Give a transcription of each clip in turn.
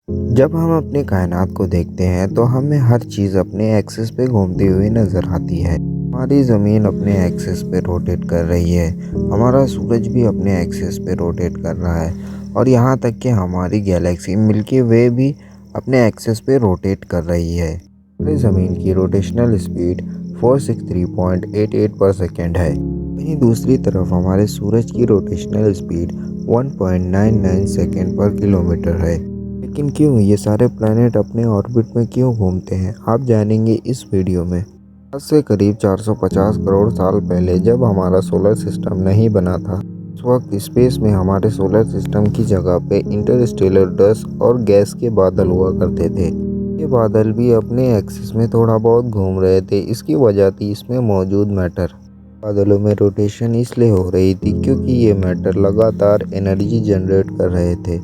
जब हम अपने कायनात को देखते हैं तो हमें हर चीज़ अपने एक्सिस पे घूमती हुई नज़र आती है। हमारी ज़मीन अपने एक्सिस पे रोटेट कर रही है, हमारा सूरज भी अपने एक्सिस पे रोटेट कर रहा है और यहाँ तक कि हमारी गैलेक्सी मिल्की वे भी अपने एक्सिस पे रोटेट कर रही है। हमारी ज़मीन की रोटेशनल स्पीड 463.88 पर सेकेंड है। वहीं दूसरी तरफ हमारे सूरज की रोटेशनल स्पीड 1.99 सेकेंड पर किलोमीटर है। लेकिन क्यों ये सारे प्लैनेट अपने ऑर्बिट में क्यों घूमते हैं, आप जानेंगे इस वीडियो में। आज से करीब 450 करोड़ साल पहले जब हमारा सोलर सिस्टम नहीं बना था, उस वक्त स्पेस में हमारे सोलर सिस्टम की जगह पे इंटरस्टेलर डस्ट और गैस के बादल हुआ करते थे। ये बादल भी अपने एक्सिस में थोड़ा बहुत घूम रहे थे। इसकी वजह थी इसमें मौजूद मैटर। बादलों में रोटेशन इसलिए हो रही थी क्योंकि ये मैटर लगातार एनर्जी जनरेट कर रहे थे।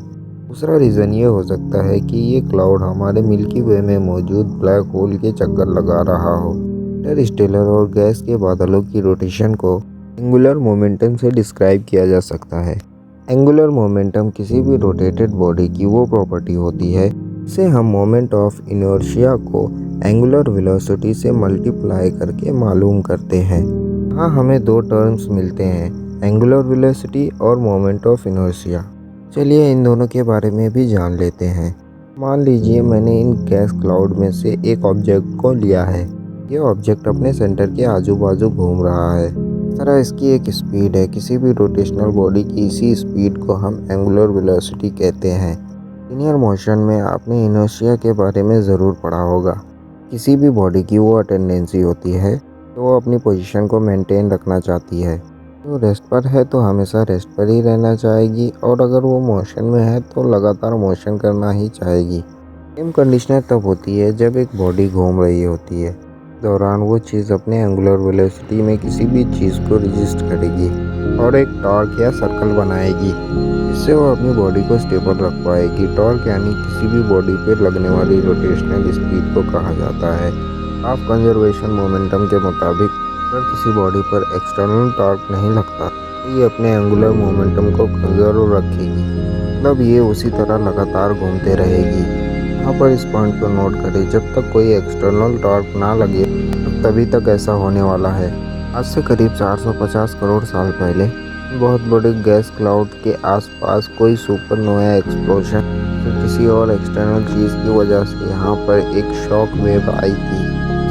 दूसरा रीज़न ये हो सकता है कि ये क्लाउड हमारे मिल्की वे में मौजूद ब्लैक होल के चक्कर लगा रहा हो। इंटरस्टेलर और गैस के बादलों की रोटेशन को एंगुलर मोमेंटम से डिस्क्राइब किया जा सकता है। एंगुलर मोमेंटम किसी भी रोटेटेड बॉडी की वो प्रॉपर्टी होती है जिसे हम मोमेंट ऑफ इनर्शिया को एंगुलर वेलोसिटी से मल्टीप्लाई करके मालूम करते हैं। यहाँ हमें दो टर्म्स मिलते हैं, एंगुलर वेलोसिटी और मोमेंट ऑफ इनर्शिया। चलिए इन दोनों के बारे में भी जान लेते हैं। मान लीजिए मैंने इन गैस क्लाउड में से एक ऑब्जेक्ट को लिया है। ये ऑब्जेक्ट अपने सेंटर के आजू बाजू घूम रहा है। इस तरह इसकी एक स्पीड है। किसी भी रोटेशनल बॉडी की इसी स्पीड को हम एंगुलर वेलोसिटी कहते हैं। लीनियर मोशन में आपने इनर्शिया के बारे में ज़रूर पढ़ा होगा। किसी भी बॉडी की वो टेंडेंसी होती है तो वो अपनी पोजीशन को मेंटेन रखना चाहती है। तो रेस्ट पर है तो हमेशा रेस्ट पर ही रहना चाहेगी और अगर वो मोशन में है तो लगातार मोशन करना ही चाहेगी। सेम कंडीशन तब होती है जब एक बॉडी घूम रही होती है। दौरान वो चीज़ अपने एंगुलर वेलोसिटी में किसी भी चीज़ को रजिस्ट करेगी और एक टॉर्क या सर्कल बनाएगी जिससे वो अपनी बॉडी को स्टेबल रख पाएगी। टॉर्क यानी किसी भी बॉडी पर लगने वाली रोटेशनल स्पीड को कहा जाता है। ऑफ कंजर्वेशन मोमेंटम के मुताबिक अगर किसी बॉडी पर एक्सटर्नल टॉर्क नहीं लगता तो ये अपने एंगुलर मोमेंटम को कंजर्व रखेगी, मतलब ये उसी तरह लगातार घूमते रहेगी। यहाँ पर इस पॉइंट को नोट करें, जब तक कोई एक्सटर्नल टॉर्क ना लगे तभी तक ऐसा होने वाला है। आज से करीब 450 करोड़ साल पहले बहुत बड़े गैस क्लाउड के आसपास कोई सुपरनोवा एक्सप्लोजन फिर किसी और एक्सटर्नल चीज़ की वजह से यहाँ पर एक शॉक वेव आई थी।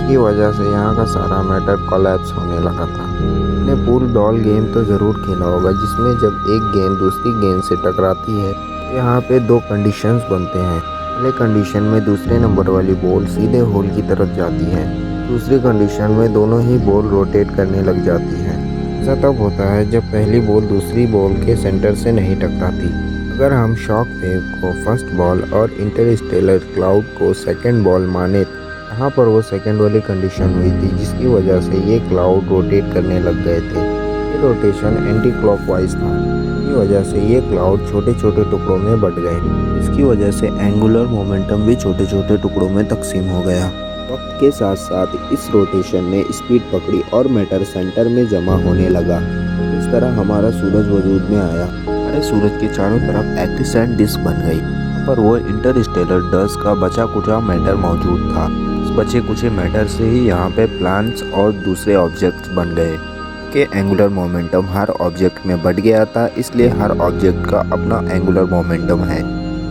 की वजह से यहाँ का सारा मैटर कोलैप्स होने लगा था। आपने पूल बॉल गेम तो ज़रूर खेला होगा जिसमें जब एक गेंद दूसरी गेंद से टकराती है तो यहाँ पे दो कंडीशंस बनते हैं। पहले कंडीशन में दूसरे नंबर वाली बॉल सीधे होल की तरफ जाती है। दूसरी कंडीशन में दोनों ही बॉल रोटेट करने लग जाती है। ऐसा तब होता है जब पहली बॉल दूसरी बॉल के सेंटर से नहीं टकराती। अगर हम शॉक वेव को फर्स्ट बॉल और इंटरस्टेलर क्लाउड को सेकेंड बॉल माने, यहाँ पर वो सेकंड वाली कंडीशन हुई थी जिसकी वजह से ये क्लाउड रोटेट करने लग गए थे। ये रोटेशन एंटी क्लॉकवाइज था। इसकी वजह से ये क्लाउड छोटे छोटे टुकड़ों में बट गए। इसकी वजह से एंगुलर मोमेंटम भी छोटे छोटे टुकड़ों में तकसीम हो गया। वक्त के साथ साथ इस रोटेशन ने स्पीड पकड़ी और मैटर सेंटर में जमा होने लगा। इस तरह हमारा सूरज वजूद में आया। हमारे सूरज के चारों तरफ एक्टिसेंट डिस्क बन गई, पर वो इंटरस्टेलर डस्ट का बचा कुचा मैटर मौजूद था। बचे कुछ मैटर से ही यहाँ पे प्लांट्स और दूसरे ऑब्जेक्ट्स बन गए कि एंगुलर मोमेंटम हर ऑब्जेक्ट में बढ़ गया था, इसलिए हर ऑब्जेक्ट का अपना एंगुलर मोमेंटम है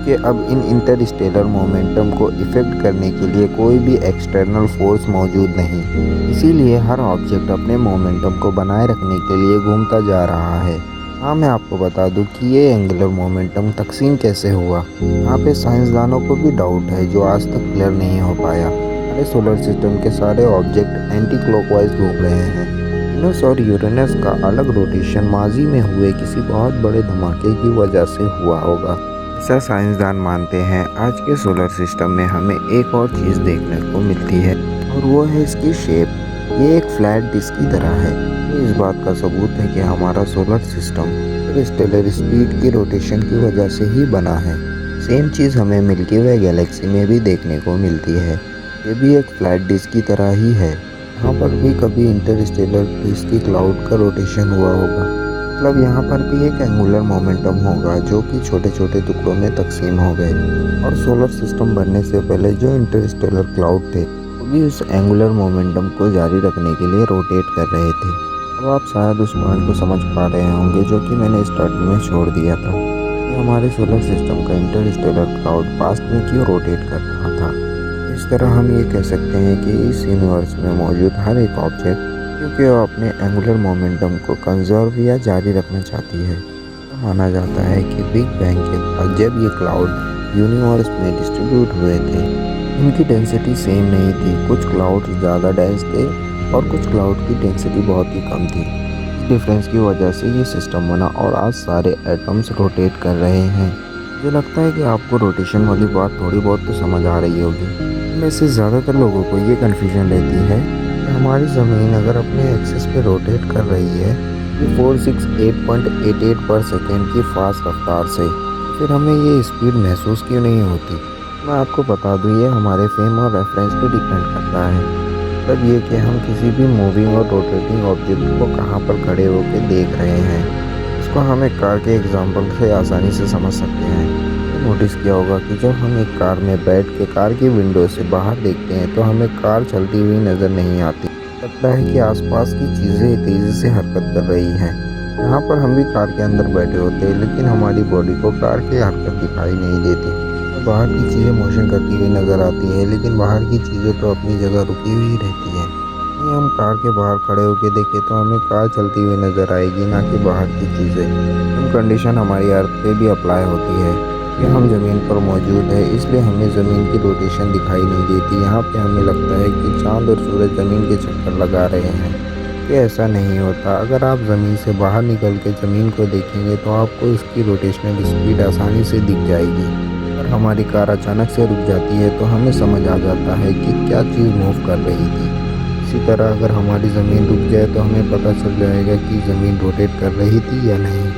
कि अब इन इंटरस्टेलर मोमेंटम को इफेक्ट करने के लिए कोई भी एक्सटर्नल फोर्स मौजूद नहीं। इसीलिए हर ऑब्जेक्ट अपने मोमेंटम को बनाए रखने के लिए घूमता जा रहा है। हाँ, मैं आपको बता दूं कि ये एंगुलर मोमेंटम तकसीम कैसे हुआ, यहाँ पे साइंसदानों को भी डाउट है जो आज तक क्लियर नहीं हो पाया। हमारे सोलर सिस्टम के सारे ऑब्जेक्ट एंटी क्लॉकवाइज घूम रहे हैं। वीनस और यूरेनस का अलग रोटेशन माजी में हुए किसी बहुत बड़े धमाके की वजह से हुआ होगा, ऐसा साइंसदान मानते हैं। आज के सोलर सिस्टम में हमें एक और चीज़ देखने को मिलती है और वो है इसकी शेप। ये एक फ्लैट डिस्क की तरह है। ये इस बात का सबूत है कि हमारा सोलर सिस्टम इंटरस्टेलर स्पीड की रोटेशन की वजह से ही बना है। सेम चीज़ हमें मिल्की वे गैलेक्सी में भी देखने को मिलती है। ये भी एक फ्लैट डिस्क की तरह ही है। यहाँ पर भी कभी इंटरस्टेलर डिस्क की क्लाउड का रोटेशन हुआ होगा। मतलब यहाँ पर भी एक एंगुलर मोमेंटम होगा जो कि छोटे छोटे टुकड़ों में तकसीम हो गए और सोलर सिस्टम बनने से पहले जो इंटरस्टेलर क्लाउड थे वो भी उस एंगुलर मोमेंटम को जारी रखने के लिए रोटेट कर रहे थे। अब आप शायद उस पॉइंट को समझ पा रहे होंगे जो कि मैंने स्टार्टिंग में छोड़ दिया था कि हमारे सोलर सिस्टम का इंटरस्टेलर क्लाउड पास्ट में क्यों रोटेट कर रहा था। इस तरह हम ये कह सकते हैं कि इस यूनिवर्स में मौजूद हर एक ऑब्जेक्ट क्योंकि वो अपने एंगुलर मोमेंटम को कंजर्व या जारी रखना चाहती है। तो माना जाता है कि बिग बैंग के बाद जब ये क्लाउड यूनिवर्स में डिस्ट्रीब्यूट हुए थे उनकी डेंसिटी सेम नहीं थी। कुछ क्लाउड ज़्यादा डेंस थे और कुछ क्लाउड की डेंसिटी बहुत ही कम थी। इस डिफरेंस की वजह से ये सिस्टम बना और आज सारे एटम्स रोटेट कर रहे हैं। मुझे लगता है कि आपको रोटेशन वाली बात थोड़ी बहुत तो समझ आ रही होगी। इनमें से ज़्यादातर लोगों को ये कन्फ्यूजन रहती है कि हमारी ज़मीन अगर अपने एक्सिस पे रोटेट कर रही है 468.88 पर सेकेंड की फास्ट रफ्तार से, फिर हमें ये स्पीड महसूस क्यों नहीं होती। मैं आपको बता दूँ ये हमारे फेम और रेफरेंस पे डिपेंड करता है। मतलब ये कि हम किसी भी मूविंग और रोटेटिंग ऑब्जेक्ट को कहाँ पर खड़े होकर देख रहे हैं। इसको हम एक कार के एग्जाम्पल से आसानी से समझ सकते हैं। नोटिस किया होगा कि जब हम एक कार में बैठ के कार की विंडो से बाहर देखते हैं तो हमें कार चलती हुई नज़र नहीं आती। लगता है कि आसपास की चीज़ें तेज़ी से हरकत कर रही हैं। यहाँ पर हम भी कार के अंदर बैठे होते हैं लेकिन हमारी बॉडी को कार की हरकत दिखाई नहीं देती। तो बाहर की चीज़ें मोशन करती हुई नज़र आती हैं लेकिन बाहर की चीज़ें तो अपनी जगह रुकी हुई रहती हैं। यदि हम कार के बाहर खड़े होकर देखें तो हमें कार चलती हुई नज़र आएगी, ना कि बाहर की चीज़ें। सेम कंडीशन हमारी अर्थ पे भी अप्लाई होती है कि हम ज़मीन पर मौजूद है इसलिए हमें ज़मीन की रोटेशन दिखाई नहीं देती। यहाँ पे हमें लगता है कि चांद और सूरज ज़मीन के चक्कर लगा रहे हैं, कि ऐसा नहीं होता। अगर आप ज़मीन से बाहर निकल के ज़मीन को देखेंगे तो आपको इसकी रोटेशनल स्पीड आसानी से दिख जाएगी। अगर हमारी कार अचानक से रुक जाती है तो हमें समझ आ जाता है कि क्या चीज़ मूव कर रही थी। इसी तरह अगर हमारी ज़मीन रुक जाए तो हमें पता चल जाएगा कि ज़मीन रोटेट कर रही थी या नहीं।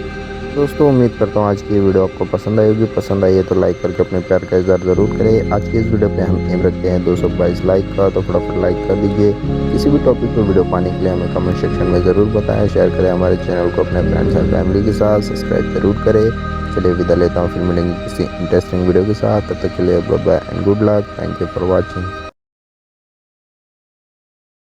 दोस्तों उम्मीद करता हूँ आज की ये वीडियो आपको पसंद आई होगी। पसंद आई है तो लाइक करके अपने प्यार का इज़हार ज़रूर करें। आज की इस वीडियो पे हम एम रखते हैं 222 लाइक का, तो फटाफट लाइक कर दीजिए। किसी भी टॉपिक पर वीडियो पाने के लिए हमें कमेंट सेक्शन में ज़रूर बताएं। शेयर करें हमारे चैनल को अपने फ्रेंड्स एंड फैमिली के साथ, सब्सक्राइब जरूर करें। चलिए विदा लेता हूँ, फिर मिलेंगे किसी इंटरेस्टिंग वीडियो के साथ। तब तक के लिए bye bye and good luck. Thank you for watching.